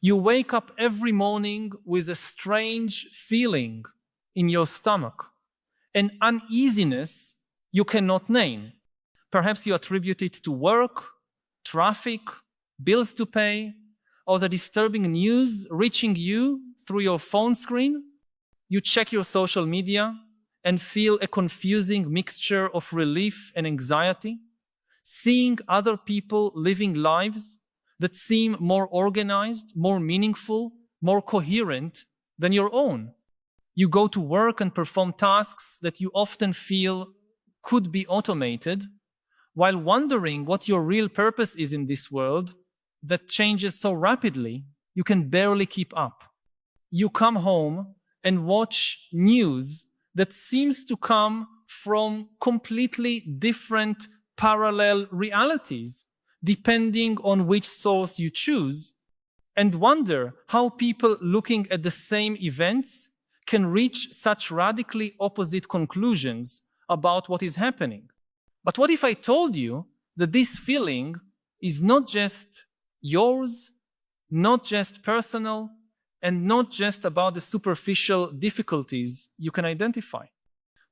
You wake up every morning with a strange feeling in your stomach, an uneasiness you cannot name. Perhaps you attribute it to work, traffic, bills to pay, or the disturbing news reaching you through your phone screen. You check your social media and feel a confusing mixture of relief and anxiety, seeing other people living lives that seem more organized, more meaningful, more coherent than your own. You go to work and perform tasks that you often feel could be automated, while wondering what your real purpose is in this world that changes so rapidly you can barely keep up. You come home and watch news that seems to come from completely different parallel realities, depending on which source you choose, and wonder how people looking at the same events can reach such radically opposite conclusions about what is happening. But what if I told you that this feeling is not just yours, not just personal, and not just about the superficial difficulties you can identify?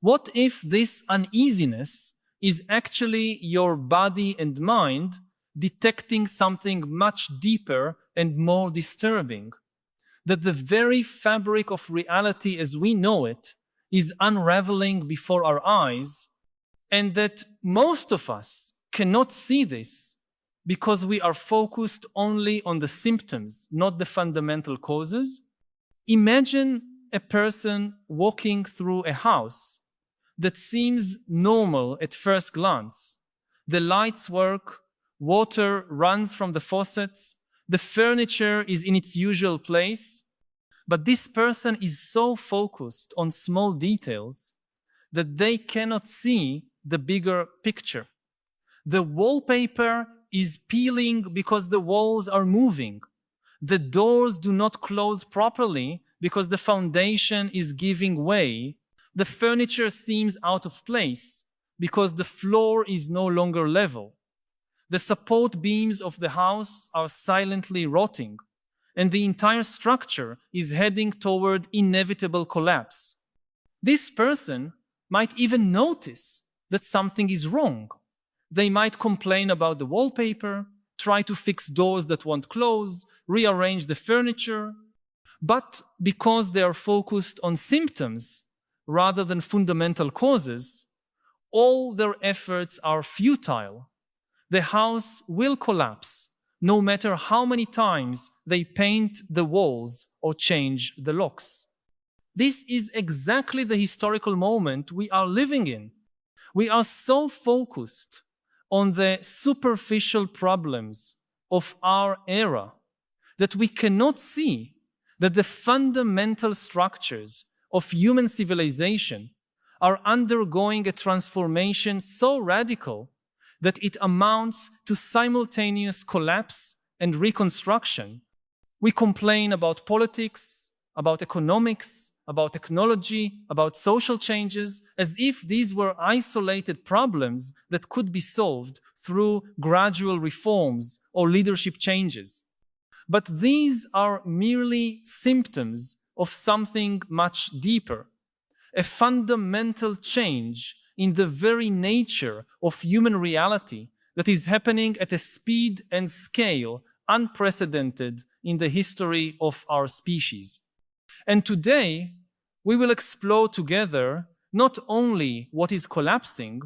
What if this uneasiness is actually your body and mind detecting something much deeper and more disturbing? That the very fabric of reality as we know it is unraveling before our eyes, and that most of us cannot see this because we are focused only on the symptoms, not the fundamental causes. Imagine a person walking through a house that seems normal at first glance. The lights work, water runs from the faucets, the furniture is in its usual place, but this person is so focused on small details that they cannot see the bigger picture. The wallpaper is peeling because the walls are moving. The doors do not close properly because the foundation is giving way. The furniture seems out of place because the floor is no longer level. The support beams of the house are silently rotting, and the entire structure is heading toward inevitable collapse. This person might even notice that something is wrong. They might complain about the wallpaper, try to fix doors that won't close, rearrange the furniture. But because they are focused on symptoms rather than fundamental causes, all their efforts are futile. The house will collapse no matter how many times they paint the walls or change the locks. This is exactly the historical moment we are living in. We are so focused on the superficial problems of our era that we cannot see that the fundamental structures of human civilization are undergoing a transformation so radical that it amounts to simultaneous collapse and reconstruction. We complain about politics, about economics, about technology, about social changes, as if these were isolated problems that could be solved through gradual reforms or leadership changes. But these are merely symptoms of something much deeper, a fundamental change in the very nature of human reality that is happening at a speed and scale unprecedented in the history of our species. And today, we will explore together not only what is collapsing,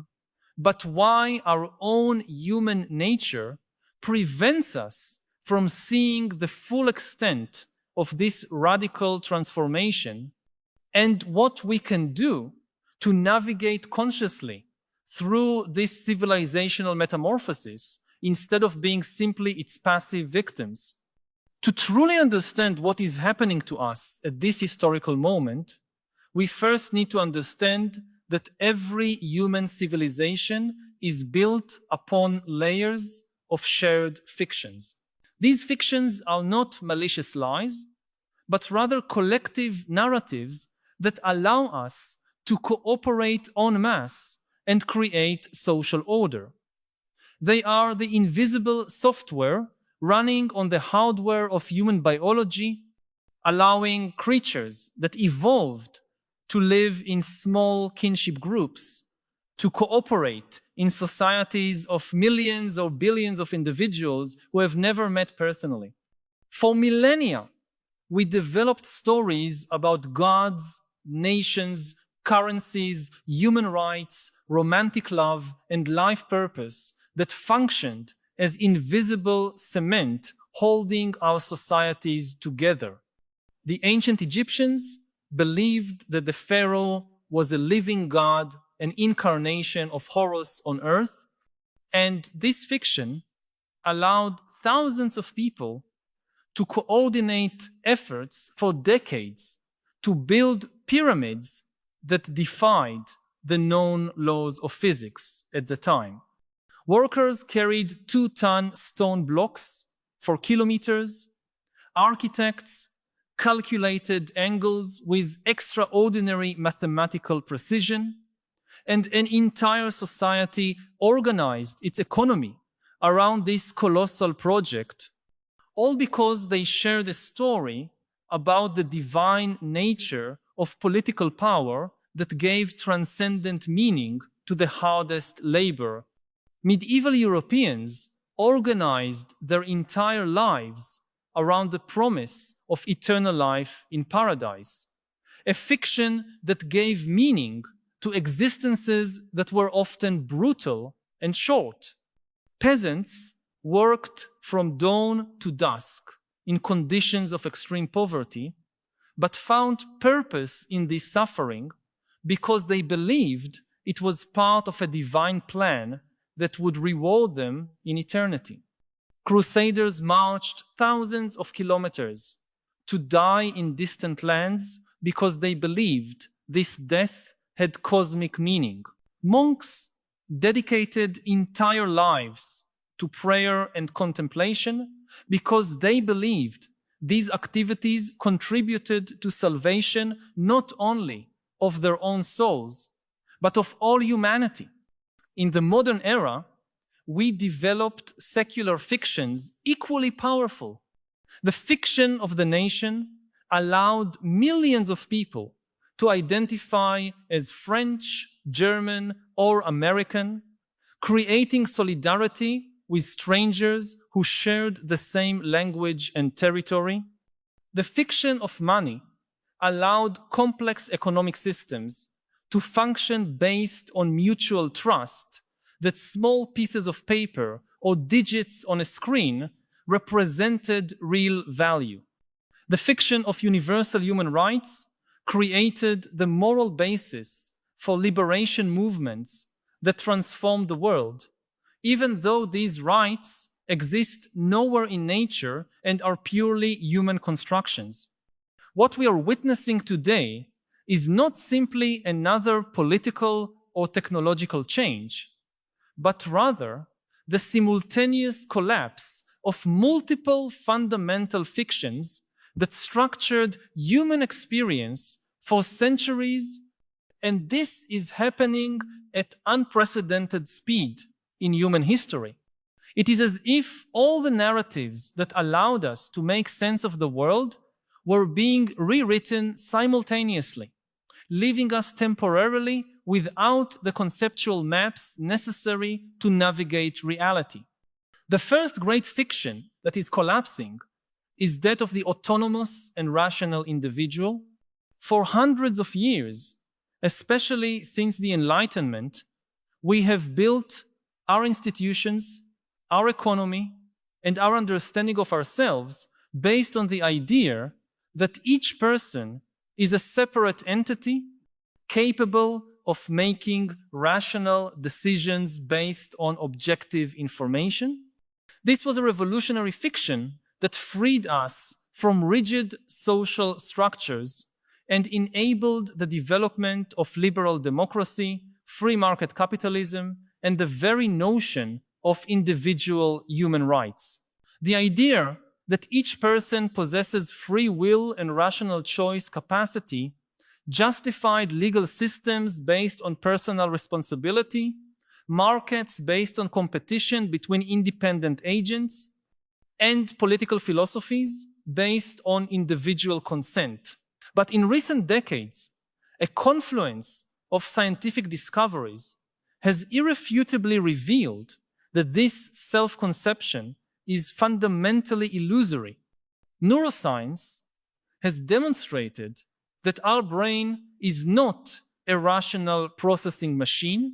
but why our own human nature prevents us from seeing the full extent of this radical transformation, and what we can do to navigate consciously through this civilizational metamorphosis instead of being simply its passive victims. To truly understand what is happening to us at this historical moment, we first need to understand that every human civilization is built upon layers of shared fictions. These fictions are not malicious lies, but rather collective narratives that allow us to cooperate en masse and create social order. They are the invisible software running on the hardware of human biology, allowing creatures that evolved to live in small kinship groups, to cooperate in societies of millions or billions of individuals who have never met personally. For millennia, we developed stories about gods, nations, currencies, human rights, romantic love, and life purpose that functioned as invisible cement holding our societies together. The ancient Egyptians believed that the pharaoh was a living god, an incarnation of Horus on earth, and this fiction allowed thousands of people to coordinate efforts for decades to build pyramids that defied the known laws of physics at the time. Workers carried 2-ton stone blocks for kilometers. Architects calculated angles with extraordinary mathematical precision, and an entire society organized its economy around this colossal project, all because they shared a story about the divine nature of political power that gave transcendent meaning to the hardest labor. Medieval Europeans organized their entire lives around the promise of eternal life in paradise, a fiction that gave meaning to existences that were often brutal and short. Peasants worked from dawn to dusk in conditions of extreme poverty, but found purpose in this suffering because they believed it was part of a divine plan that would reward them in eternity. Crusaders marched thousands of kilometers to die in distant lands because they believed this death had cosmic meaning. Monks dedicated entire lives to prayer and contemplation because they believed these activities contributed to salvation not only of their own souls, but of all humanity. In the modern era, we developed secular fictions equally powerful. The fiction of the nation allowed millions of people to identify as French, German, or American, creating solidarity with strangers who shared the same language and territory. The fiction of money allowed complex economic systems to function based on mutual trust that small pieces of paper or digits on a screen represented real value. The fiction of universal human rights created the moral basis for liberation movements that transformed the world, even though these rights exist nowhere in nature and are purely human constructions. What we are witnessing today is not simply another political or technological change, but rather the simultaneous collapse of multiple fundamental fictions that structured human experience for centuries, and this is happening at unprecedented speed in human history. It is as if all the narratives that allowed us to make sense of the world were being rewritten simultaneously, leaving us temporarily without the conceptual maps necessary to navigate reality. The first great fiction that is collapsing is that of the autonomous and rational individual. For hundreds of years, especially since the Enlightenment, we have built our institutions, our economy, and our understanding of ourselves based on the idea that each person is a separate entity capable of making rational decisions based on objective information. This was a revolutionary fiction that freed us from rigid social structures and enabled the development of liberal democracy, free market capitalism, and the very notion of individual human rights. The idea that each person possesses free will and rational choice capacity justified legal systems based on personal responsibility, markets based on competition between independent agents, and political philosophies based on individual consent. But in recent decades, a confluence of scientific discoveries has irrefutably revealed that this self-conception is fundamentally illusory. Neuroscience has demonstrated that our brain is not a rational processing machine,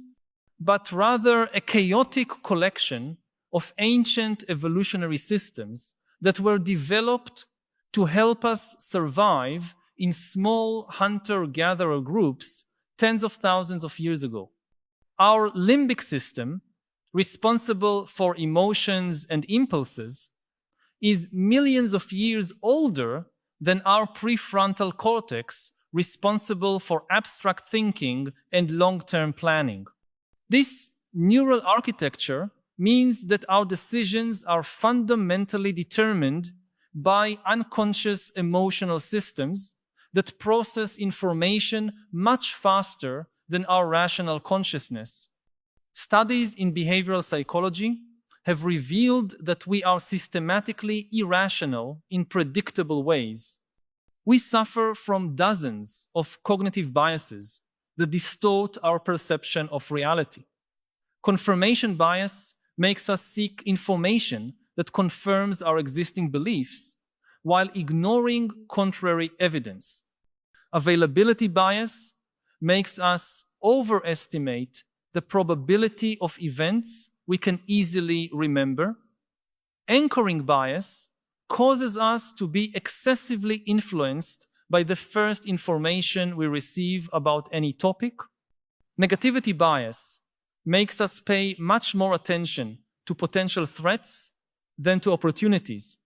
but rather a chaotic collection of ancient evolutionary systems that were developed to help us survive in small hunter-gatherer groups tens of thousands of years ago. Our limbic system, responsible for emotions and impulses, is millions of years older than our prefrontal cortex, responsible for abstract thinking and long-term planning. This neural architecture means that our decisions are fundamentally determined by unconscious emotional systems that process information much faster than our rational consciousness. Studies in behavioral psychology have revealed that we are systematically irrational in predictable ways. We suffer from dozens of cognitive biases that distort our perception of reality. Confirmation bias makes us seek information that confirms our existing beliefs while ignoring contrary evidence. Availability bias makes us overestimate the probability of events we can easily remember. Anchoring bias causes us to be excessively influenced by the first information we receive about any topic. Negativity bias makes us pay much more attention to potential threats than to opportunities.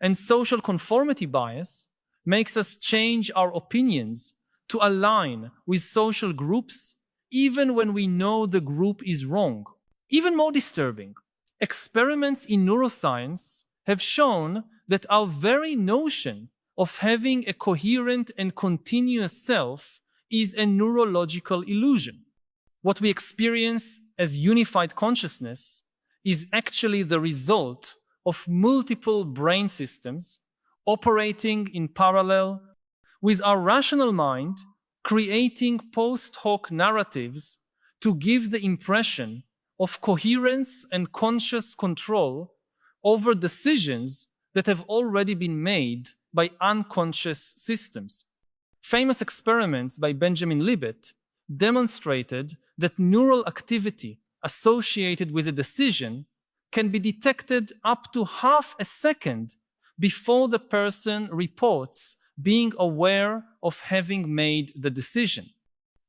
And social conformity bias makes us change our opinions to align with social groups even when we know the group is wrong. Even more disturbing, experiments in neuroscience have shown that our very notion of having a coherent and continuous self is a neurological illusion. What we experience as unified consciousness is actually the result of multiple brain systems operating in parallel, with our rational mind creating post hoc narratives to give the impression of coherence and conscious control over decisions that have already been made by unconscious systems. Famous experiments by Benjamin Libet demonstrated that neural activity associated with a decision can be detected up to half a second before the person reports being aware of having made the decision.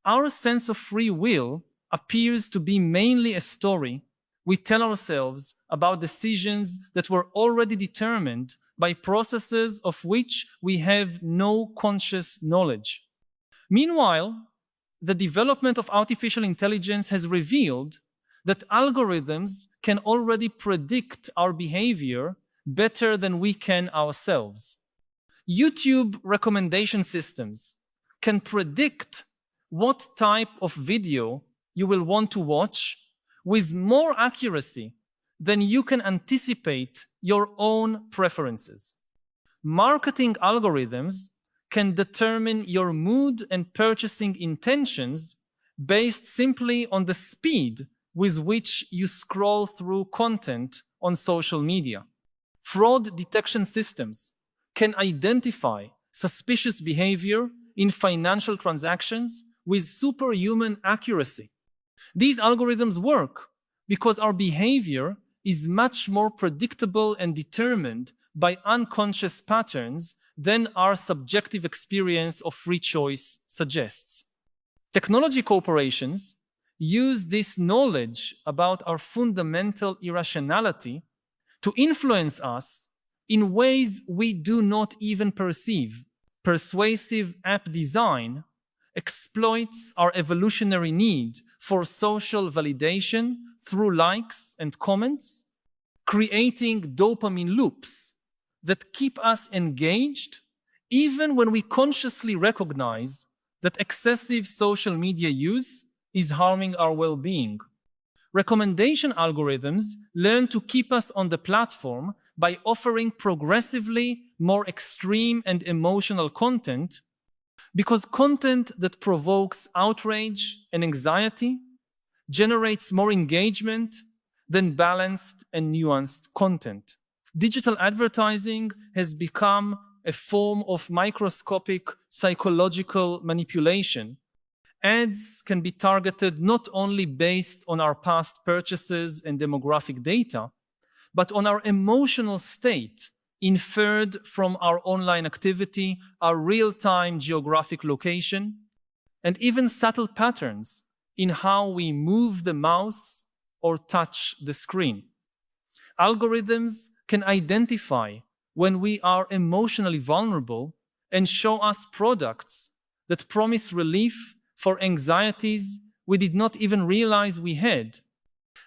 Our sense of free will appears to be mainly a story we tell ourselves about decisions that were already determined by processes of which we have no conscious knowledge. Meanwhile, the development of artificial intelligence has revealed that algorithms can already predict our behavior better than we can ourselves. YouTube recommendation systems can predict what type of video you will want to watch with more accuracy than you can anticipate your own preferences. Marketing algorithms can determine your mood and purchasing intentions based simply on the speed with which you scroll through content on social media. Fraud detection systems can identify suspicious behavior in financial transactions with superhuman accuracy. These algorithms work because our behavior is much more predictable and determined by unconscious patterns than our subjective experience of free choice suggests. Technology corporations use this knowledge about our fundamental irrationality to influence us in ways we do not even perceive. Persuasive app design exploits our evolutionary need for social validation through likes and comments, creating dopamine loops that keep us engaged even when we consciously recognize that excessive social media use is harming our well-being. Recommendation algorithms learn to keep us on the platform by offering progressively more extreme and emotional content, because content that provokes outrage and anxiety generates more engagement than balanced and nuanced content. Digital advertising has become a form of microscopic psychological manipulation. Ads can be targeted not only based on our past purchases and demographic data, but on our emotional state inferred from our online activity, our real-time geographic location, and even subtle patterns in how we move the mouse or touch the screen. Algorithms can identify when we are emotionally vulnerable and show us products that promise relief for anxieties we did not even realize we had.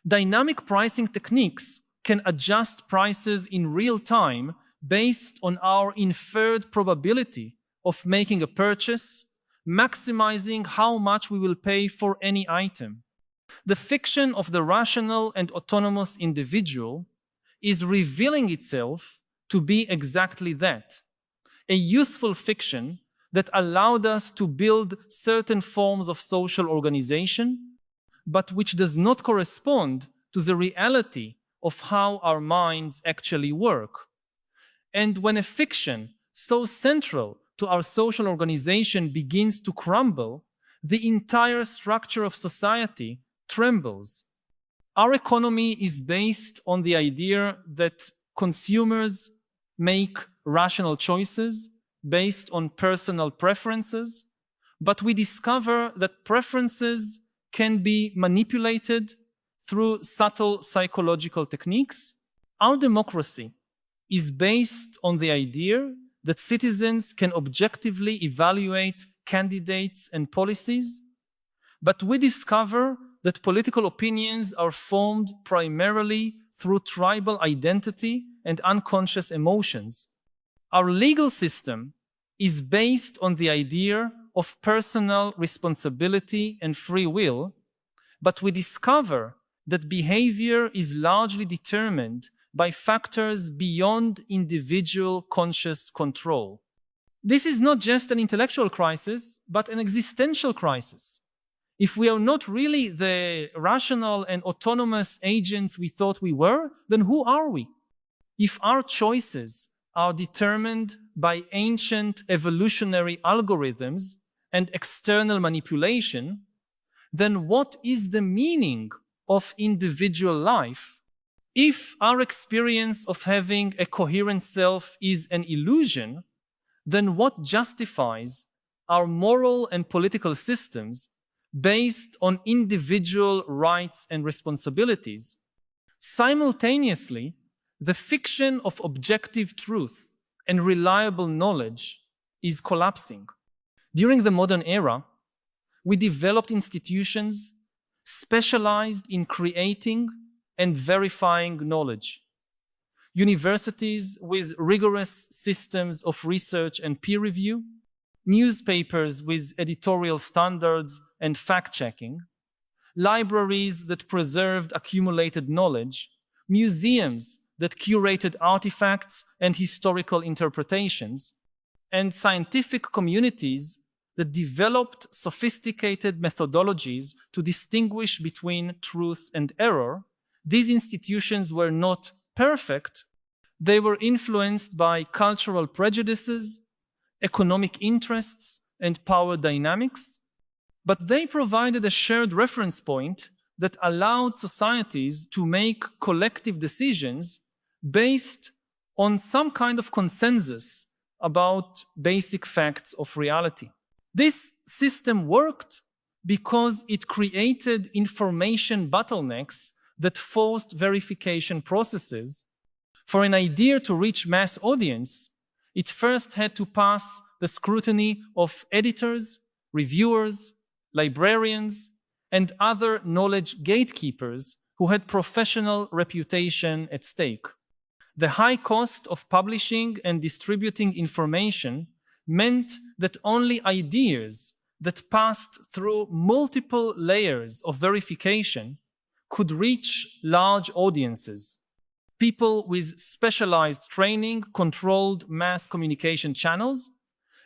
Dynamic pricing techniques can adjust prices in real time based on our inferred probability of making a purchase, maximizing how much we will pay for any item. The fiction of the rational and autonomous individual is revealing itself to be exactly that, a useful fiction that allowed us to build certain forms of social organization, but which does not correspond to the reality of how our minds actually work. And when a fiction so central to our social organization begins to crumble, the entire structure of society trembles. Our economy is based on the idea that consumers make rational choices based on personal preferences, but we discover that preferences can be manipulated through subtle psychological techniques. Our democracy is based on the idea that citizens can objectively evaluate candidates and policies, but we discover that political opinions are formed primarily through tribal identity and unconscious emotions. Our legal system is based on the idea of personal responsibility and free will, but we discover that behavior is largely determined by factors beyond individual conscious control. This is not just an intellectual crisis, but an existential crisis. If we are not really the rational and autonomous agents we thought we were, then who are we? If our choices are determined by ancient evolutionary algorithms and external manipulation, then what is the meaning of individual life? If our experience of having a coherent self is an illusion, then what justifies our moral and political systems based on individual rights and responsibilities? Simultaneously, the fiction of objective truth and reliable knowledge is collapsing. During the modern era, we developed institutions specialized in creating and verifying knowledge. Universities with rigorous systems of research and peer review, newspapers with editorial standards and fact-checking, libraries that preserved accumulated knowledge, museums that curated artifacts and historical interpretations, and scientific communities that developed sophisticated methodologies to distinguish between truth and error. These institutions were not perfect. They were influenced by cultural prejudices, economic interests, and power dynamics, but they provided a shared reference point that allowed societies to make collective decisions based on some kind of consensus about basic facts of reality. This system worked because it created information bottlenecks that forced verification processes. For an idea to reach mass audience, it first had to pass the scrutiny of editors, reviewers, librarians, and other knowledge gatekeepers who had professional reputation at stake. The high cost of publishing and distributing information meant that only ideas that passed through multiple layers of verification could reach large audiences. People with specialized training controlled mass communication channels,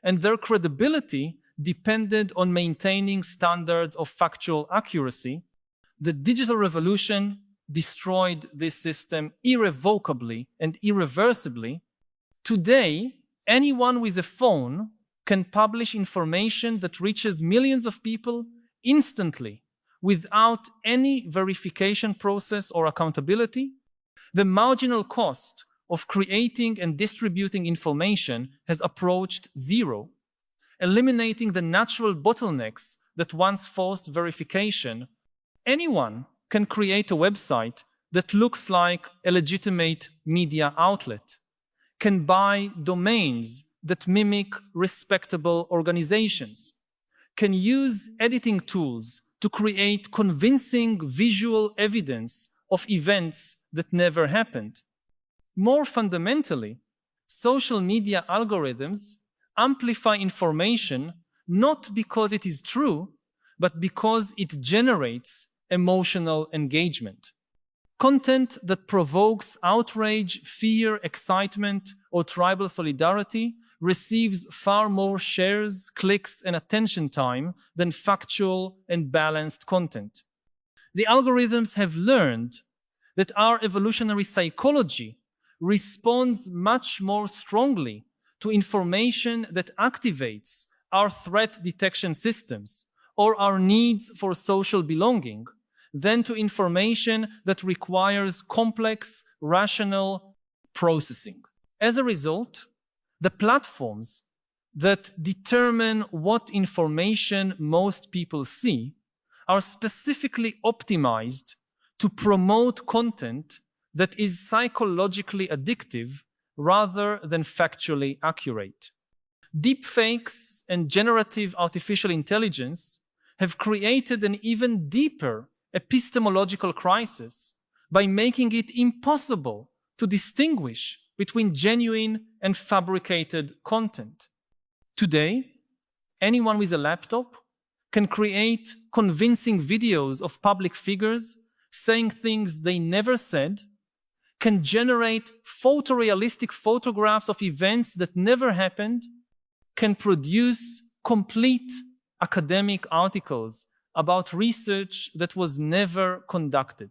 and their credibility depended on maintaining standards of factual accuracy. The digital revolution destroyed this system irrevocably and irreversibly. Today, anyone with a phone can publish information that reaches millions of people instantly without any verification process or accountability. The marginal cost of creating and distributing information has approached zero, eliminating the natural bottlenecks that once forced verification. Anyone can create a website that looks like a legitimate media outlet, can buy domains that mimic respectable organizations, can use editing tools to create convincing visual evidence of events that never happened. More fundamentally, social media algorithms amplify information not because it is true, but because it generates emotional engagement. Content that provokes outrage, fear, excitement, or tribal solidarity receives far more shares, clicks, and attention time than factual and balanced content. The algorithms have learned that our evolutionary psychology responds much more strongly to information that activates our threat detection systems or our needs for social belonging than to information that requires complex, rational processing. As a result, the platforms that determine what information most people see are specifically optimized to promote content that is psychologically addictive rather than factually accurate. Deepfakes and generative artificial intelligence have created an even deeper epistemological crisis by making it impossible to distinguish between genuine and fabricated content. Today, anyone with a laptop can create convincing videos of public figures saying things they never said, can generate photorealistic photographs of events that never happened, can produce complete academic articles about research that was never conducted.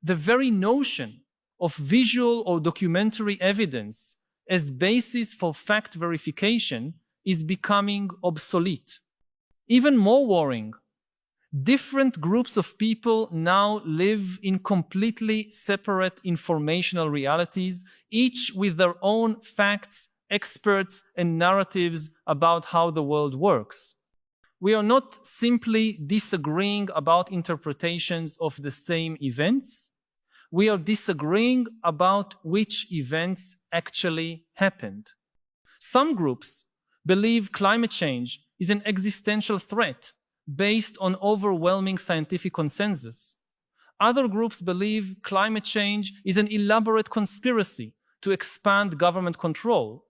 The very notion of visual or documentary evidence as basis for fact verification is becoming obsolete. Even more worrying, different groups of people now live in completely separate informational realities, each with their own facts, experts, and narratives about how the world works. We are not simply disagreeing about interpretations of the same events. We are disagreeing about which events actually happened. Some groups believe climate change is an existential threat based on overwhelming scientific consensus. Other groups believe climate change is an elaborate conspiracy to expand government control.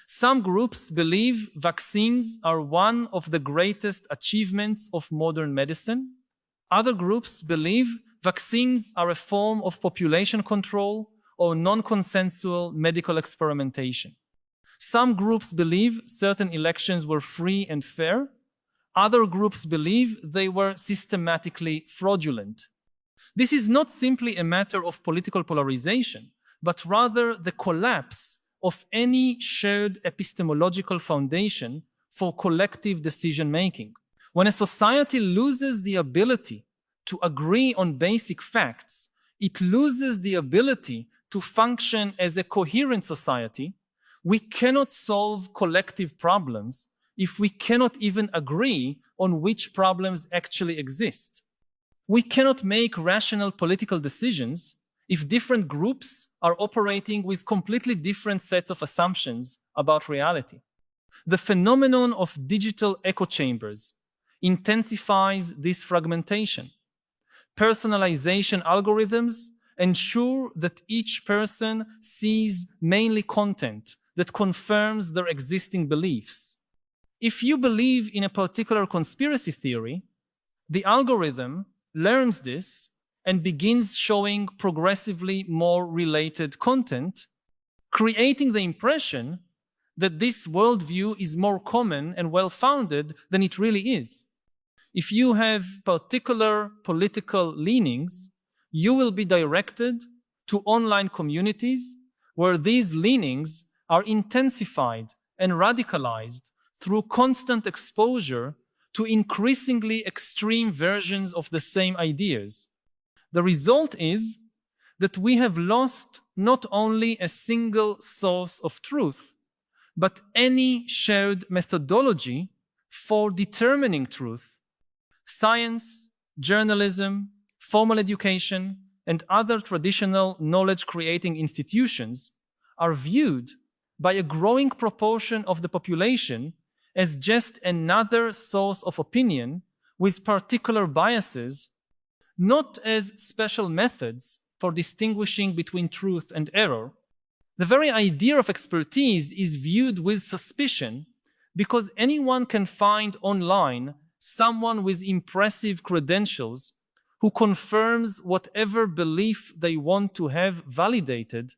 Some groups believe vaccines are one of the greatest achievements of modern medicine. Other groups believe vaccines are a form of population control or non-consensual medical experimentation. Some groups believe certain elections were free and fair. Other groups believe they were systematically fraudulent. This is not simply a matter of political polarization, but rather the collapse of any shared epistemological foundation for collective decision-making. When a society loses the ability to agree on basic facts, it loses the ability to function as a coherent society. We cannot solve collective problems if we cannot even agree on which problems actually exist. We cannot make rational political decisions if different groups are operating with completely different sets of assumptions about reality. The phenomenon of digital echo chambers intensifies this fragmentation. Personalization algorithms ensure that each person sees mainly content that confirms their existing beliefs. If you believe in a particular conspiracy theory, the algorithm learns this and begins showing progressively more related content, creating the impression that this worldview is more common and well-founded than it really is. If you have particular political leanings, you will be directed to online communities where these leanings are intensified and radicalized through constant exposure to increasingly extreme versions of the same ideas. The result is that we have lost not only a single source of truth, but any shared methodology for determining truth. Science, journalism, formal education, and other traditional knowledge-creating institutions are viewed by a growing proportion of the population as just another source of opinion with particular biases, not as special methods for distinguishing between truth and error. The very idea of expertise is viewed with suspicion because anyone can find online someone with impressive credentials who confirms whatever belief they want to have validated.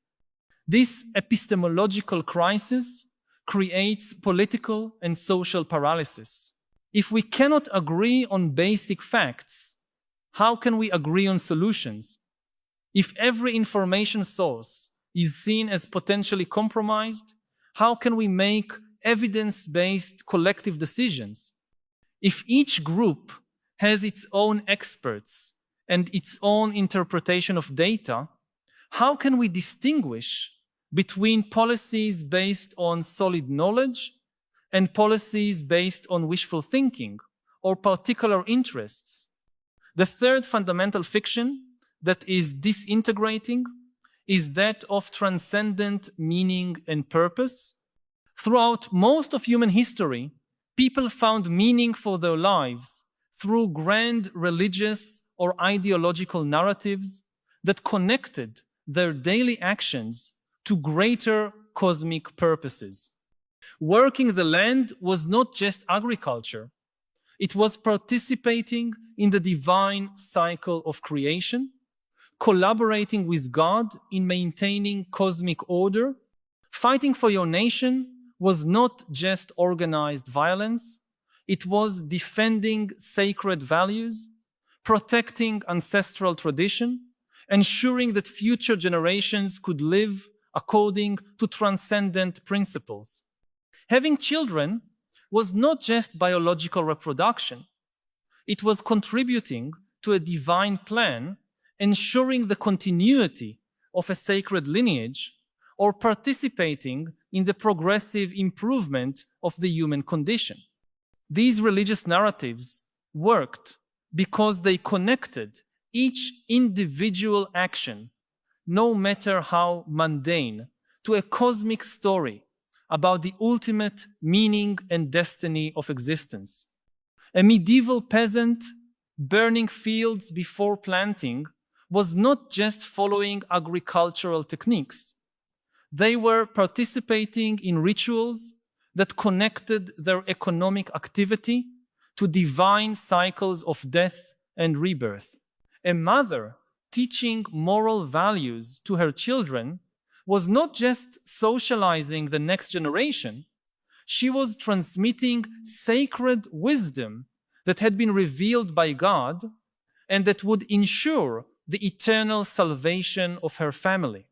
This epistemological crisis creates political and social paralysis. If we cannot agree on basic facts, how can we agree on solutions? If every information source is seen as potentially compromised, how can we make evidence-based collective decisions? If each group has its own experts and its own interpretation of data, how can we distinguish between policies based on solid knowledge and policies based on wishful thinking or particular interests? The third fundamental fiction that is disintegrating is that of transcendent meaning and purpose. Throughout most of human history, people found meaning for their lives through grand religious or ideological narratives that connected their daily actions to greater cosmic purposes. Working the land was not just agriculture. It was participating in the divine cycle of creation, collaborating with God in maintaining cosmic order. Fighting for your nation was not just organized violence. It was defending sacred values, protecting ancestral tradition, ensuring that future generations could live according to transcendent principles. Having children was not just biological reproduction. It was contributing to a divine plan, ensuring the continuity of a sacred lineage, or participating in the progressive improvement of the human condition. These religious narratives worked because they connected each individual action, no matter how mundane, to a cosmic story about the ultimate meaning and destiny of existence. A medieval peasant burning fields before planting was not just following agricultural techniques. They were participating in rituals that connected their economic activity to divine cycles of death and rebirth. A mother teaching moral values to her children was not just socializing the next generation, she was transmitting sacred wisdom that had been revealed by God and that would ensure the eternal salvation of her family.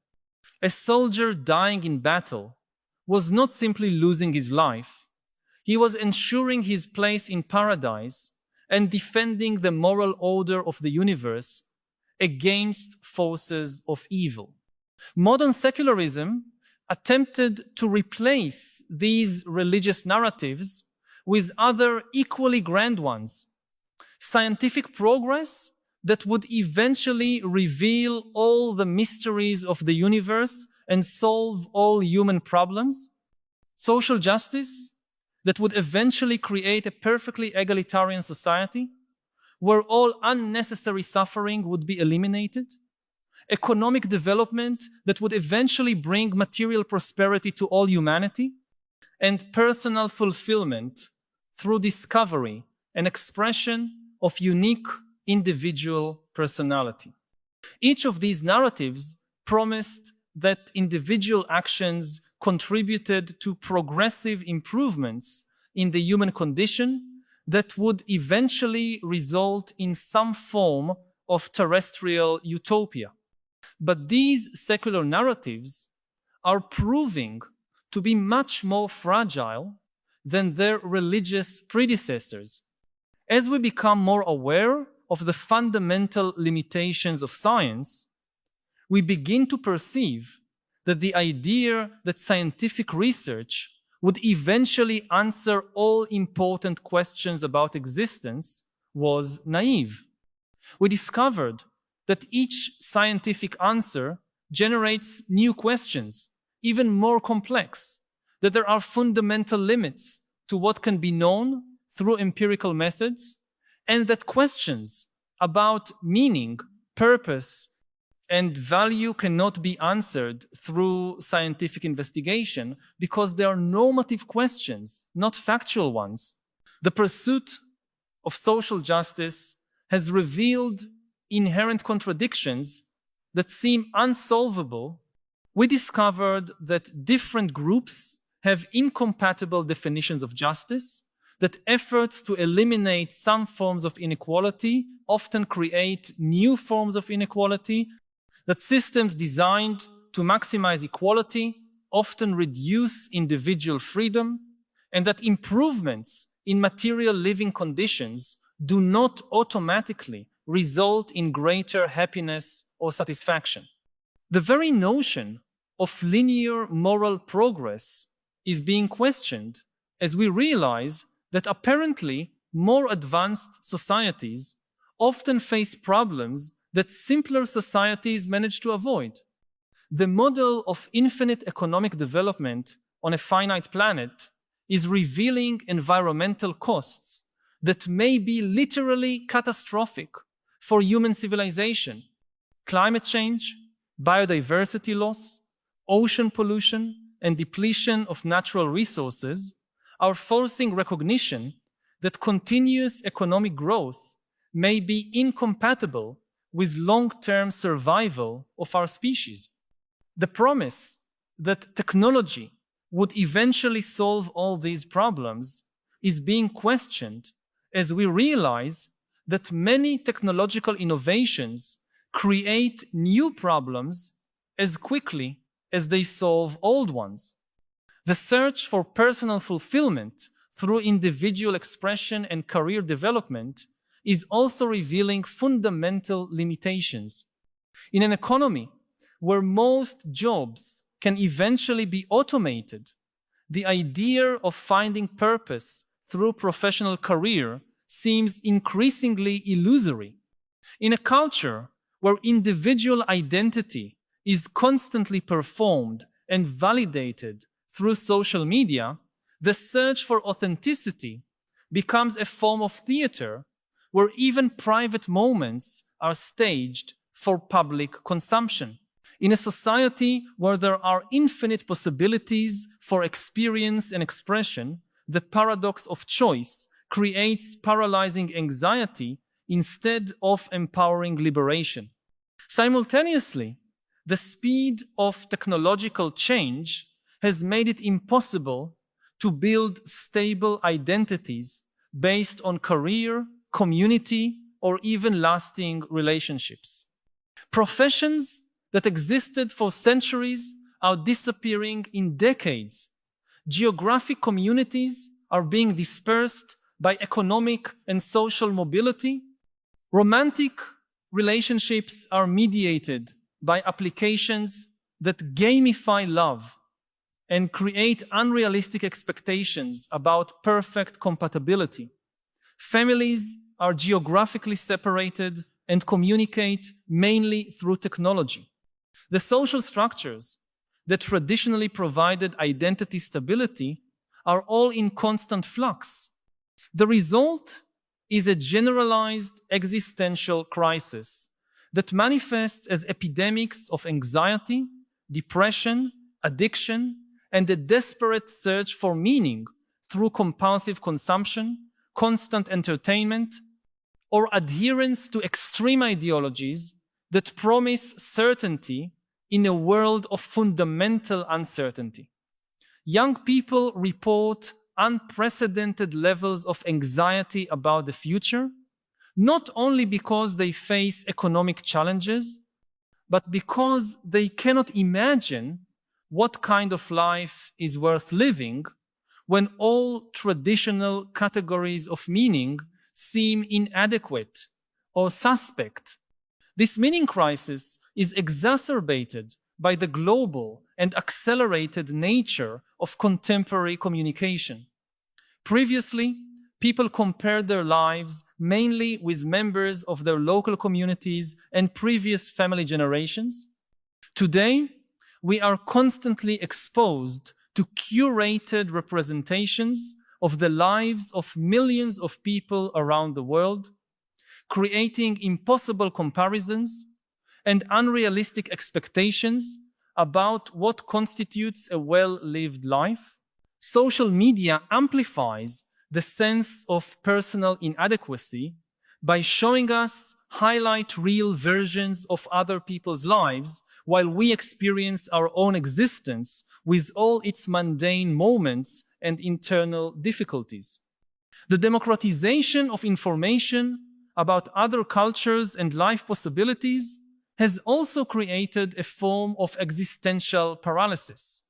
A soldier dying in battle was not simply losing his life. He was ensuring his place in paradise and defending the moral order of the universe against forces of evil. Modern secularism attempted to replace these religious narratives with other equally grand ones. Scientific progress that would eventually reveal all the mysteries of the universe and solve all human problems. Social justice that would eventually create a perfectly egalitarian society where all unnecessary suffering would be eliminated. Economic development that would eventually bring material prosperity to all humanity. And personal fulfillment through discovery and expression of unique individual personality. Each of these narratives promised that individual actions contributed to progressive improvements in the human condition that would eventually result in some form of terrestrial utopia. But these secular narratives are proving to be much more fragile than their religious predecessors. As we become more aware of the fundamental limitations of science, we begin to perceive that the idea that scientific research would eventually answer all important questions about existence was naive. We discovered that each scientific answer generates new questions, even more complex, that there are fundamental limits to what can be known through empirical methods, and that questions about meaning, purpose, and value cannot be answered through scientific investigation because they are normative questions, not factual ones. The pursuit of social justice has revealed inherent contradictions that seem unsolvable. We discovered that different groups have incompatible definitions of justice, that efforts to eliminate some forms of inequality often create new forms of inequality, that systems designed to maximize equality often reduce individual freedom, and that improvements in material living conditions do not automatically result in greater happiness or satisfaction. The very notion of linear moral progress is being questioned as we realize that apparently more advanced societies often face problems that simpler societies manage to avoid. The model of infinite economic development on a finite planet is revealing environmental costs that may be literally catastrophic for human civilization. Climate change, biodiversity loss, ocean pollution, and depletion of natural resources are forcing recognition that continuous economic growth may be incompatible with long-term survival of our species. The promise that technology would eventually solve all these problems is being questioned as we realize that many technological innovations create new problems as quickly as they solve old ones. The search for personal fulfillment through individual expression and career development is also revealing fundamental limitations. In an economy where most jobs can eventually be automated, the idea of finding purpose through professional career seems increasingly illusory. In a culture where individual identity is constantly performed and validated through social media, the search for authenticity becomes a form of theater where even private moments are staged for public consumption. In a society where there are infinite possibilities for experience and expression, the paradox of choice creates paralyzing anxiety instead of empowering liberation. Simultaneously, the speed of technological change has made it impossible to build stable identities based on career, community, or even lasting relationships. Professions that existed for centuries are disappearing in decades. Geographic communities are being dispersed by economic and social mobility. Romantic relationships are mediated by applications that gamify love and create unrealistic expectations about perfect compatibility. Families are geographically separated and communicate mainly through technology. The social structures that traditionally provided identity stability are all in constant flux. The result is a generalized existential crisis that manifests as epidemics of anxiety, depression, addiction, and a desperate search for meaning through compulsive consumption, constant entertainment, or adherence to extreme ideologies that promise certainty in a world of fundamental uncertainty. Young people report unprecedented levels of anxiety about the future, not only because they face economic challenges, but because they cannot imagine what kind of life is worth living when all traditional categories of meaning seem inadequate or suspect. This meaning crisis is exacerbated by the global and accelerated nature of contemporary communication. Previously, people compared their lives mainly with members of their local communities and previous family generations. Today, we are constantly exposed to curated representations of the lives of millions of people around the world, creating impossible comparisons and unrealistic expectations about what constitutes a well-lived life. Social media amplifies the sense of personal inadequacy by showing us highlight reel versions of other people's lives while we experience our own existence with all its mundane moments and internal difficulties. The democratization of information about other cultures and life possibilities has also created a form of existential paralysis.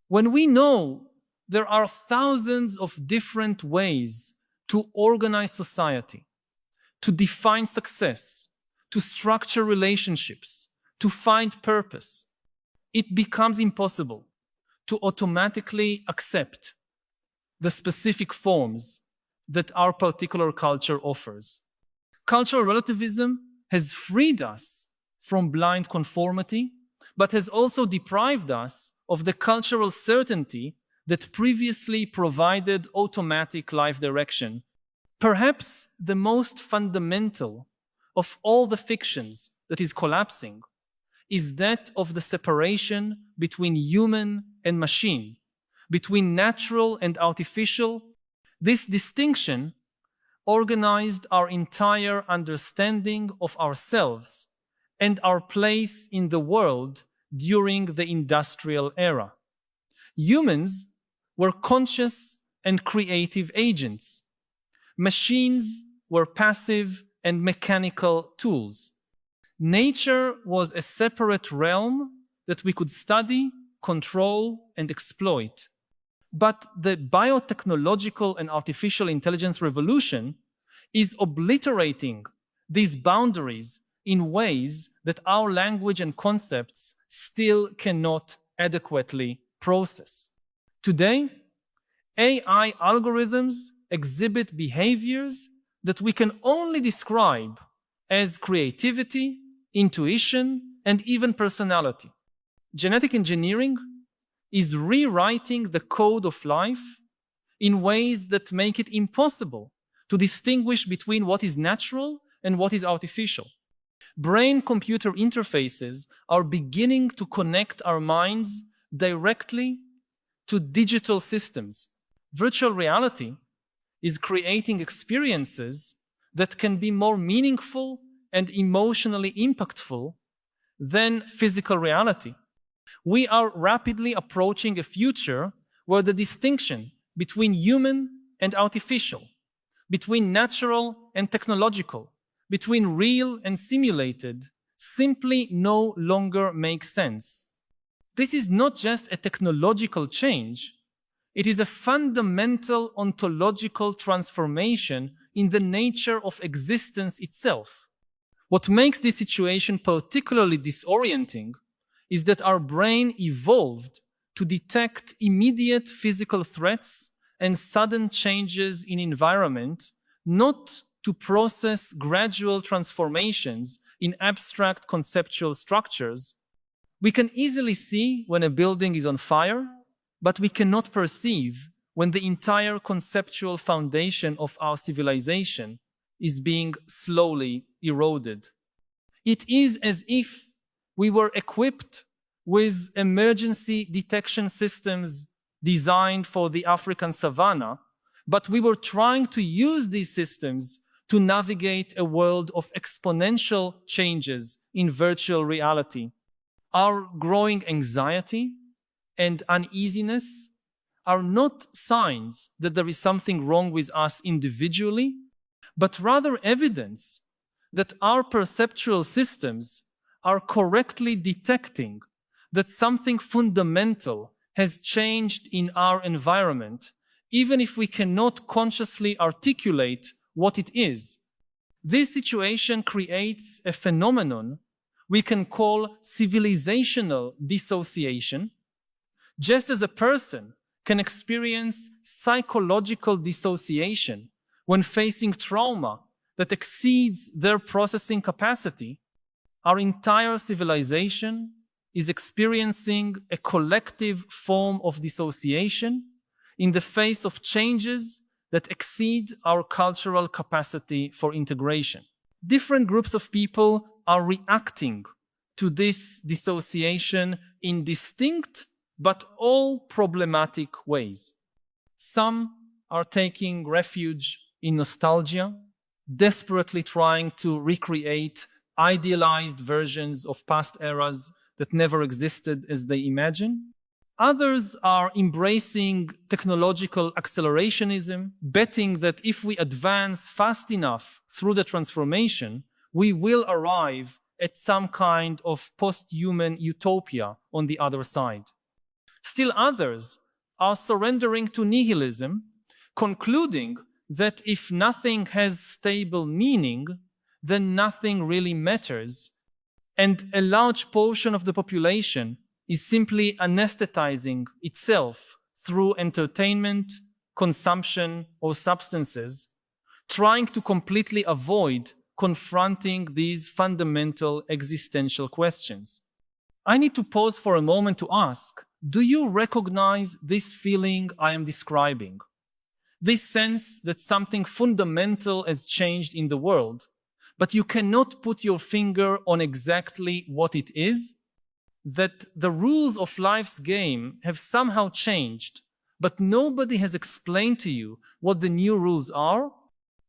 When we know there are thousands of different ways to organize society, to define success, to structure relationships, to find purpose, it becomes impossible to automatically accept the specific forms that our particular culture offers. Cultural relativism has freed us from blind conformity, but has also deprived us of the cultural certainty that previously provided automatic life direction. Perhaps the most fundamental of all the fictions that is collapsing is that of the separation between human and machine, between natural and artificial. This distinction organized our entire understanding of ourselves and our place in the world during the industrial era. Humans were conscious and creative agents. Machines were passive and mechanical tools. Nature was a separate realm that we could study, control, and exploit. But the biotechnological and artificial intelligence revolution is obliterating these boundaries in ways that our language and concepts still cannot adequately process. Today, AI algorithms exhibit behaviors that we can only describe as creativity, intuition, and even personality. Genetic engineering is rewriting the code of life in ways that make it impossible to distinguish between what is natural and what is artificial. Brain-computer interfaces are beginning to connect our minds directly to digital systems. Virtual reality is creating experiences that can be more meaningful and emotionally impactful than physical reality. We are rapidly approaching a future where the distinction between human and artificial, between natural and technological, between real and simulated, simply no longer makes sense. This is not just a technological change, it is a fundamental ontological transformation in the nature of existence itself. What makes this situation particularly disorienting is that our brain evolved to detect immediate physical threats and sudden changes in environment, not to process gradual transformations in abstract conceptual structures. We can easily see when a building is on fire, but we cannot perceive when the entire conceptual foundation of our civilization is being slowly eroded. It is as if we were equipped with emergency detection systems designed for the African savanna, but we were trying to use these systems to navigate a world of exponential changes in virtual reality. Our growing anxiety and uneasiness are not signs that there is something wrong with us individually, but rather evidence that our perceptual systems are correctly detecting that something fundamental has changed in our environment, even if we cannot consciously articulate what it is. This situation creates a phenomenon we can call civilizational dissociation, just as a person can experience psychological dissociation when facing trauma that exceeds their processing capacity. Our entire civilization is experiencing a collective form of dissociation in the face of changes that exceed our cultural capacity for integration. Different groups of people are reacting to this dissociation in distinct but all problematic ways. Some are taking refuge in nostalgia, desperately trying to recreate idealized versions of past eras that never existed as they imagine. Others are embracing technological accelerationism, betting that if we advance fast enough through the transformation, we will arrive at some kind of post-human utopia on the other side. Still others are surrendering to nihilism, concluding that if nothing has stable meaning, then nothing really matters, and a large portion of the population is simply anesthetizing itself through entertainment, consumption, or substances, trying to completely avoid confronting these fundamental existential questions. I need to pause for a moment to ask, do you recognize this feeling I am describing? This sense that something fundamental has changed in the world, but you cannot put your finger on exactly what it is? That the rules of life's game have somehow changed, but nobody has explained to you what the new rules are?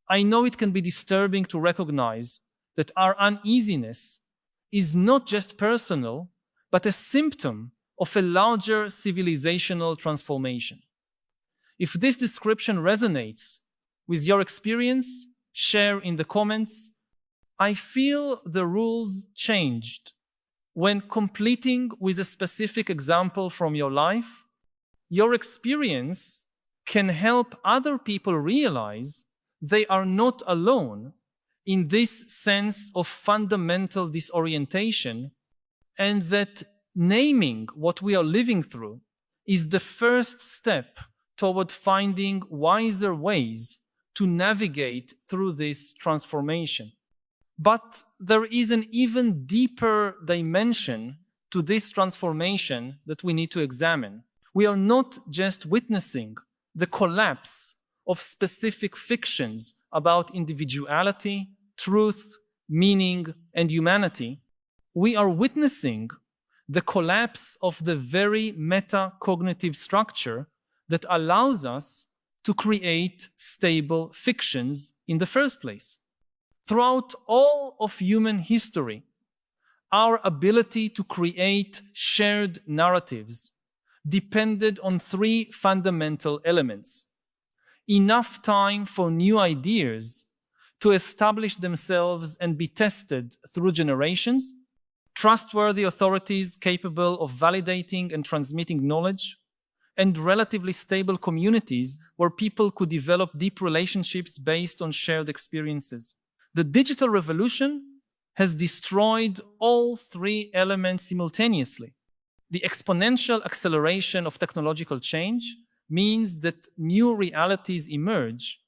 I know it can be disturbing to recognize that our uneasiness is not just personal, but a symptom of a larger civilizational transformation. If this description resonates with your experience, share in the comments. I feel the rules changed. When completing with a specific example from your life, your experience can help other people realize they are not alone in this sense of fundamental disorientation, and that naming what we are living through is the first step toward finding wiser ways to navigate through this transformation. But there is an even deeper dimension to this transformation that we need to examine. We are not just witnessing the collapse of specific fictions about individuality, truth, meaning, and humanity. We are witnessing the collapse of the very metacognitive structure that allows us to create stable fictions in the first place. Throughout all of human history, our ability to create shared narratives depended on three fundamental elements: enough time for new ideas to establish themselves and be tested through generations, trustworthy authorities capable of validating and transmitting knowledge, and relatively stable communities where people could develop deep relationships based on shared experiences. The digital revolution has destroyed all three elements simultaneously. The exponential acceleration of technological change means that new realities emerge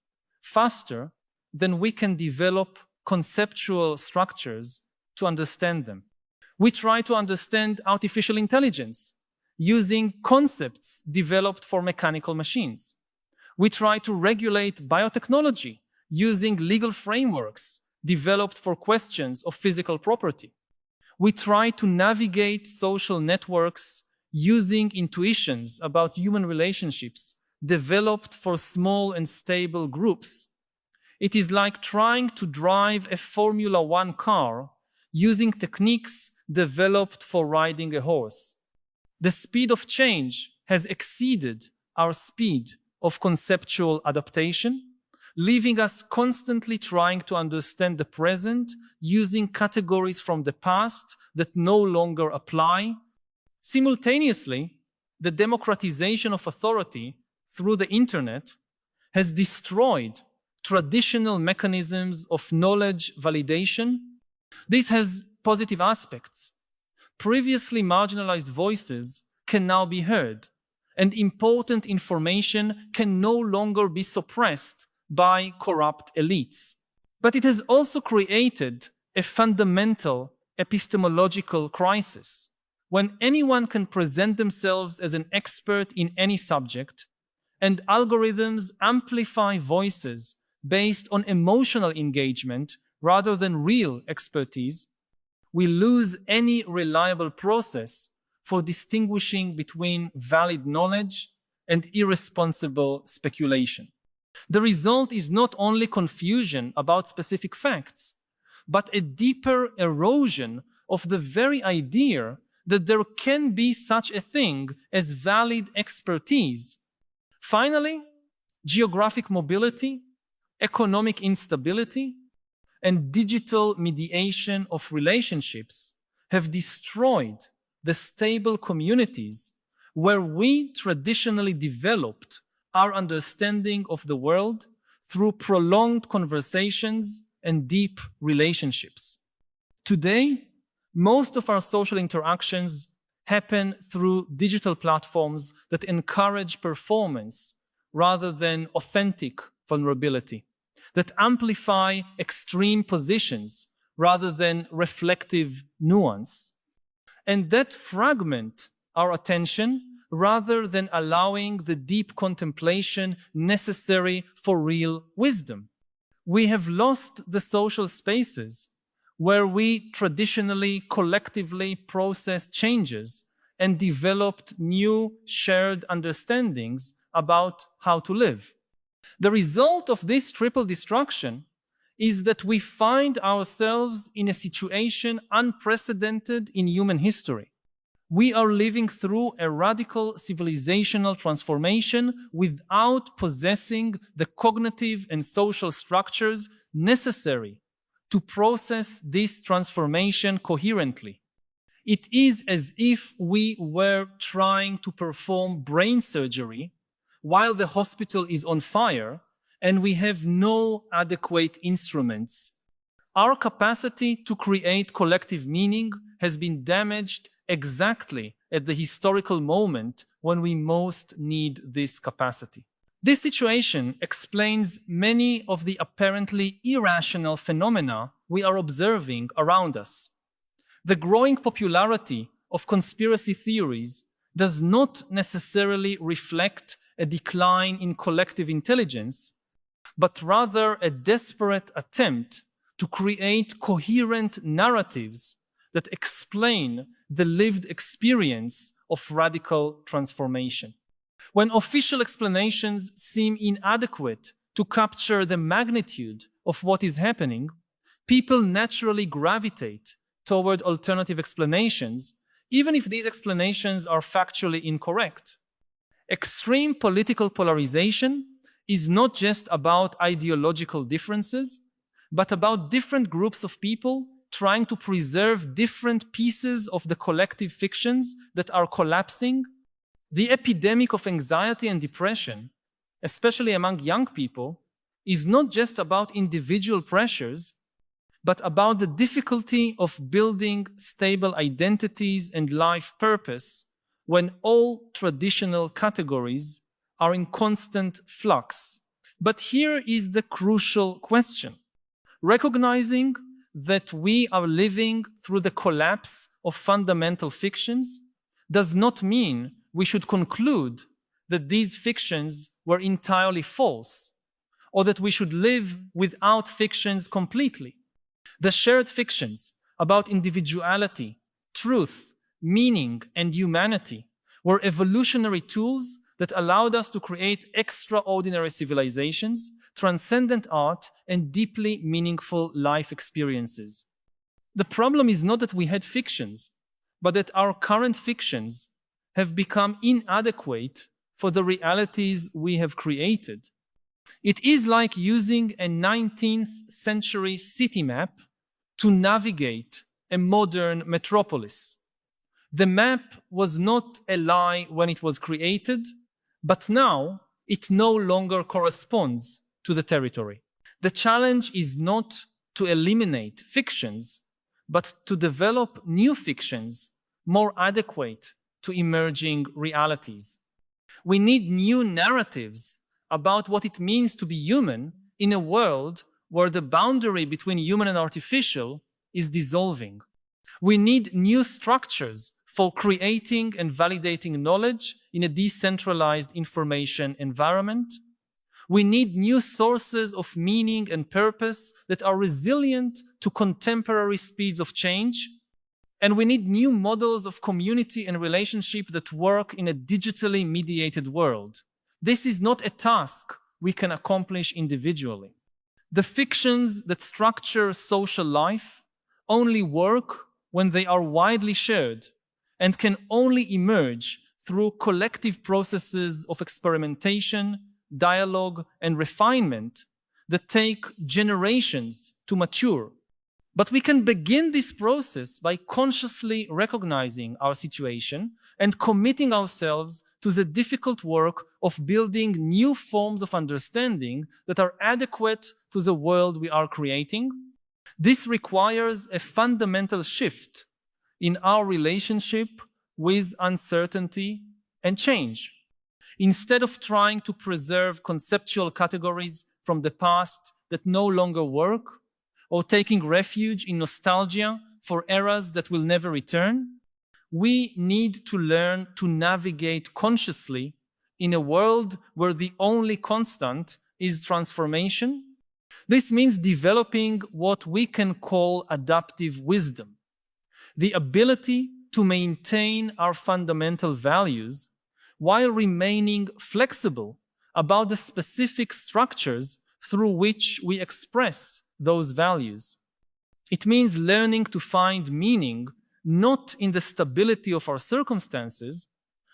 faster than we can develop conceptual structures to understand them. We try to understand artificial intelligence using concepts developed for mechanical machines. We try to regulate biotechnology using legal frameworks developed for questions of physical property. We try to navigate social networks using intuitions about human relationships developed for small and stable groups. It is like trying to drive a Formula One car using techniques developed for riding a horse. The speed of change has exceeded our speed of conceptual adaptation, leaving us constantly trying to understand the present using categories from the past that no longer apply. Simultaneously, the democratization of authority through the internet has destroyed traditional mechanisms of knowledge validation. This has positive aspects. Previously marginalized voices can now be heard, and important information can no longer be suppressed by corrupt elites. But it has also created a fundamental epistemological crisis. When anyone can present themselves as an expert in any subject, and algorithms amplify voices based on emotional engagement rather than real expertise, we lose any reliable process for distinguishing between valid knowledge and irresponsible speculation. The result is not only confusion about specific facts, but a deeper erosion of the very idea that there can be such a thing as valid expertise. Finally, geographic mobility, economic instability, and digital mediation of relationships have destroyed the stable communities where we traditionally developed our understanding of the world through prolonged conversations and deep relationships. Today, most of our social interactions happen through digital platforms that encourage performance rather than authentic vulnerability, that amplify extreme positions rather than reflective nuance, and that fragment our attention rather than allowing the deep contemplation necessary for real wisdom. We have lost the social spaces where we traditionally collectively processed changes and developed new shared understandings about how to live. The result of this triple destruction is that we find ourselves in a situation unprecedented in human history. We are living through a radical civilizational transformation without possessing the cognitive and social structures necessary to process this transformation coherently. It is as if we were trying to perform brain surgery while the hospital is on fire and we have no adequate instruments. Our capacity to create collective meaning has been damaged exactly at the historical moment when we most need this capacity. This situation explains many of the apparently irrational phenomena we are observing around us. The growing popularity of conspiracy theories does not necessarily reflect a decline in collective intelligence, but rather a desperate attempt to create coherent narratives that explain the lived experience of radical transformation. When official explanations seem inadequate to capture the magnitude of what is happening, people naturally gravitate toward alternative explanations, even if these explanations are factually incorrect. Extreme political polarization is not just about ideological differences, but about different groups of people trying to preserve different pieces of the collective fictions that are collapsing. The epidemic of anxiety and depression, especially among young people, is not just about individual pressures, but about the difficulty of building stable identities and life purpose when all traditional categories are in constant flux. But here is the crucial question. Recognizing that we are living through the collapse of fundamental fictions does not mean we should conclude that these fictions were entirely false, or that we should live without fictions completely. The shared fictions about individuality, truth, meaning, and humanity were evolutionary tools that allowed us to create extraordinary civilizations, transcendent art, and deeply meaningful life experiences. The problem is not that we had fictions, but that our current fictions have become inadequate for the realities we have created. It is like using a 19th century city map to navigate a modern metropolis. The map was not a lie when it was created, but now it no longer corresponds to the territory. The challenge is not to eliminate fictions, but to develop new fictions more adequate to emerging realities. We need new narratives about what it means to be human in a world where the boundary between human and artificial is dissolving. We need new structures for creating and validating knowledge in a decentralized information environment. We need new sources of meaning and purpose that are resilient to contemporary speeds of change. And we need new models of community and relationship that work in a digitally mediated world. This is not a task we can accomplish individually. The fictions that structure social life only work when they are widely shared and can only emerge through collective processes of experimentation, dialogue, and refinement that take generations to mature. But we can begin this process by consciously recognizing our situation and committing ourselves to the difficult work of building new forms of understanding that are adequate to the world we are creating. This requires a fundamental shift in our relationship with uncertainty and change. Instead of trying to preserve conceptual categories from the past that no longer work, or taking refuge in nostalgia for eras that will never return, we need to learn to navigate consciously in a world where the only constant is transformation. This means developing what we can call adaptive wisdom, the ability to maintain our fundamental values while remaining flexible about the specific structures through which we express those values. It means learning to find meaning not in the stability of our circumstances,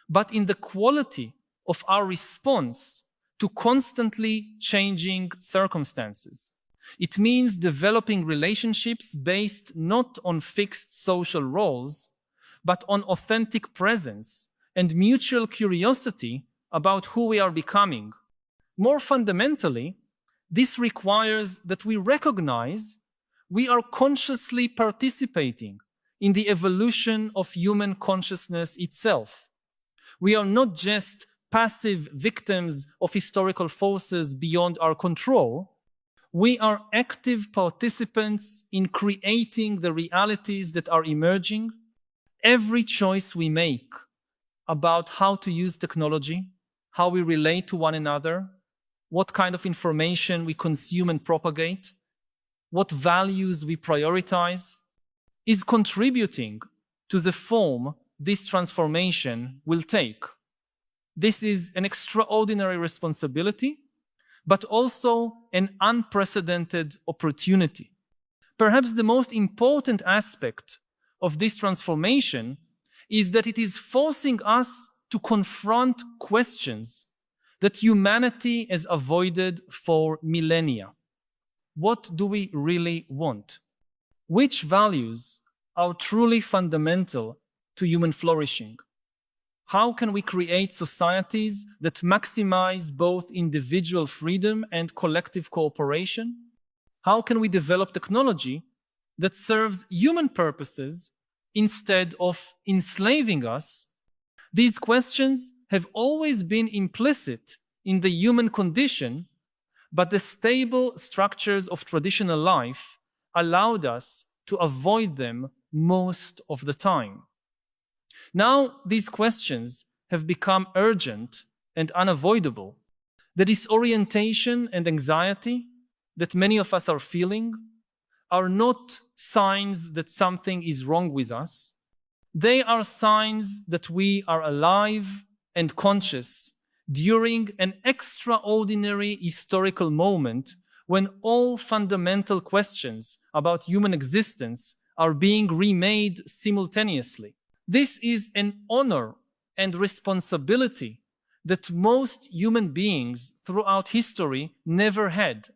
but in the quality of our response to constantly changing circumstances. It means developing relationships based not on fixed social roles, but on authentic presence and mutual curiosity about who we are becoming. More fundamentally, this requires that we recognize we are consciously participating in the evolution of human consciousness itself. We are not just passive victims of historical forces beyond our control. We are active participants in creating the realities that are emerging. Every choice we make about how to use technology, how we relate to one another, what kind of information we consume and propagate, what values we prioritize, is contributing to the form this transformation will take. This is an extraordinary responsibility, but also an unprecedented opportunity. Perhaps the most important aspect of this transformation is that it is forcing us to confront questions that humanity has avoided for millennia. What do we really want? Which values are truly fundamental to human flourishing? How can we create societies that maximize both individual freedom and collective cooperation? How can we develop technology that serves human purposes instead of enslaving us? These questions have always been implicit in the human condition, but the stable structures of traditional life allowed us to avoid them most of the time. Now, these questions have become urgent and unavoidable. The disorientation and anxiety that many of us are feeling are not signs that something is wrong with us. They are signs that we are alive and conscious during an extraordinary historical moment when all fundamental questions about human existence are being remade simultaneously. This is an honor and responsibility that most human beings throughout history never had.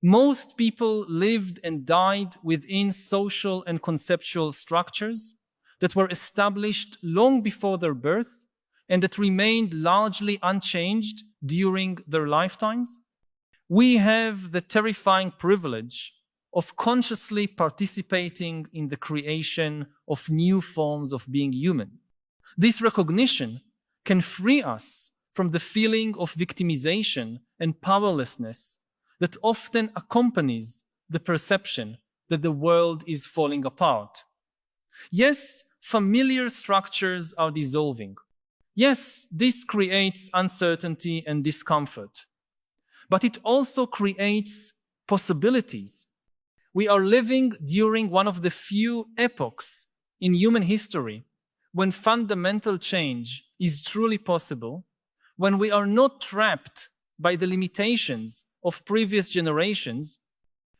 Most people lived and died within social and conceptual structures that were established long before their birth and that remained largely unchanged during their lifetimes. We have the terrifying privilege of consciously participating in the creation of new forms of being human. This recognition can free us from the feeling of victimization and powerlessness that often accompanies the perception that the world is falling apart. Yes, familiar structures are dissolving. Yes, this creates uncertainty and discomfort, but it also creates possibilities. We are living during one of the few epochs in human history when fundamental change is truly possible, when we are not trapped by the limitations of previous generations,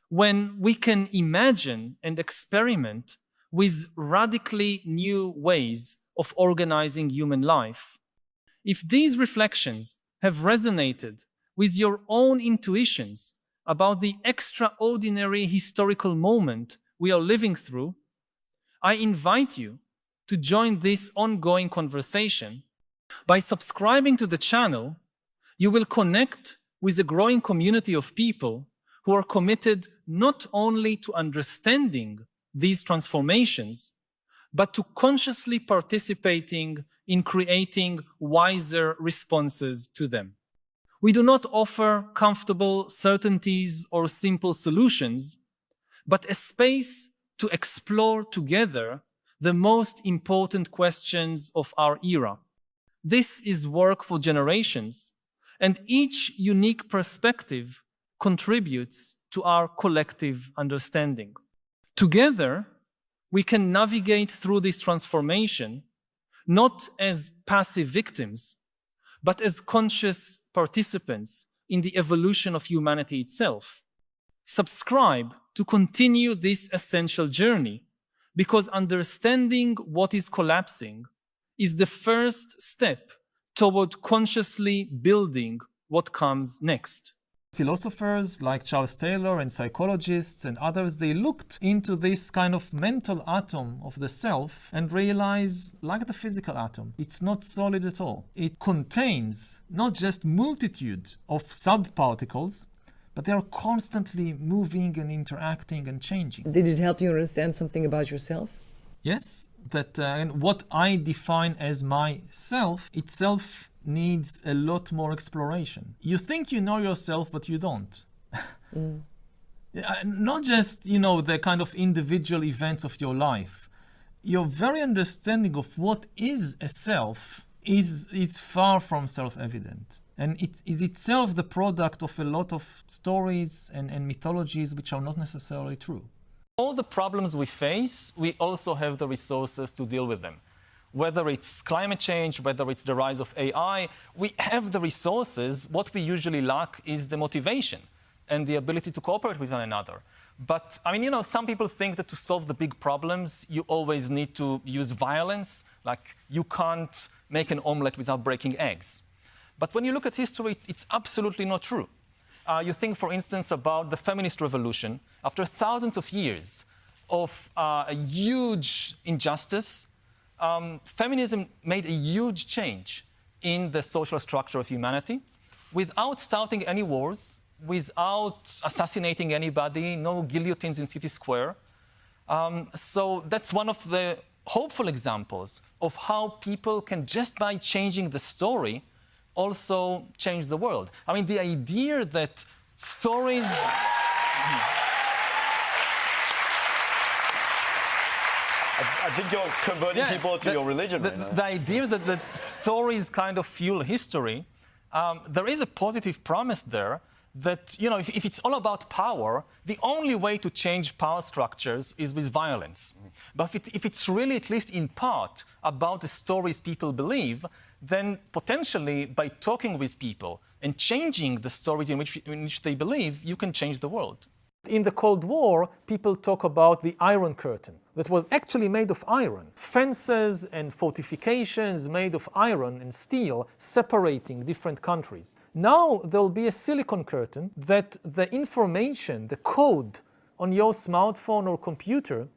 when we can imagine and experiment with radically new ways of organizing human life. If these reflections have resonated with your own intuitions about the extraordinary historical moment we are living through, I invite you to join this ongoing conversation. By subscribing to the channel, you will connect with a growing community of people who are committed not only to understanding these transformations, but to consciously participating in creating wiser responses to them. We do not offer comfortable certainties or simple solutions, but a space to explore together the most important questions of our era. This is work for generations, and each unique perspective contributes to our collective understanding. Together, we can navigate through this transformation not as passive victims, but as conscious participants in the evolution of humanity itself. Subscribe to continue this essential journey, because understanding what is collapsing is the first step toward consciously building what comes next. Philosophers like Charles Taylor and psychologists and others, they looked into this kind of mental atom of the self and realized, like the physical atom, it's not solid at all. It contains not just multitude of subparticles, but they are constantly moving and interacting and changing. Did it help you understand something about yourself? Yes, that and what I define as myself itself needs a lot more exploration. You think you know yourself, but you don't. Not just, the kind of individual events of your life. Your very understanding of what is a self is far from self-evident. And it is itself the product of a lot of stories and mythologies which are not necessarily true. All the problems we face, we also have the resources to deal with them. Whether it's climate change, whether it's the rise of AI, we have the resources. What we usually lack is the motivation and the ability to cooperate with one another. But, some people think that to solve the big problems, you always need to use violence, like you can't make an omelette without breaking eggs. But when you look at history, it's absolutely not true. You think, for instance, about the feminist revolution. After thousands of years of a huge injustice, feminism made a huge change in the social structure of humanity without starting any wars, without assassinating anybody, no guillotines in City Square. So that's one of the hopeful examples of how people can, just by changing the story, also change the world. The idea that stories... I think you're converting people to your religion right now. The idea that stories kind of fuel history, there is a positive promise there that, if it's all about power, the only way to change power structures is with violence. But if it's really, at least in part, about the stories people believe, then potentially by talking with people and changing the stories in which they believe, you can change the world. In the Cold War, people talk about the Iron Curtain that was actually made of iron. Fences and fortifications made of iron and steel separating different countries. Now there'll be a silicon curtain that the information, the code on your smartphone or computer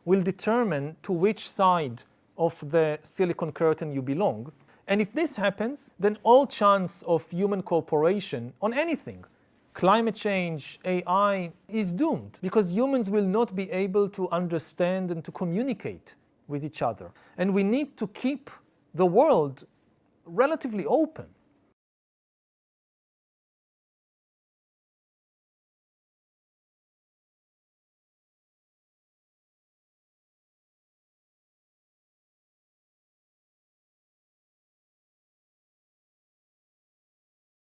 will determine to which side of the silicon curtain you belong. And if this happens, then all chance of human cooperation on anything, climate change, AI, is doomed because humans will not be able to understand and to communicate with each other. And we need to keep the world relatively open.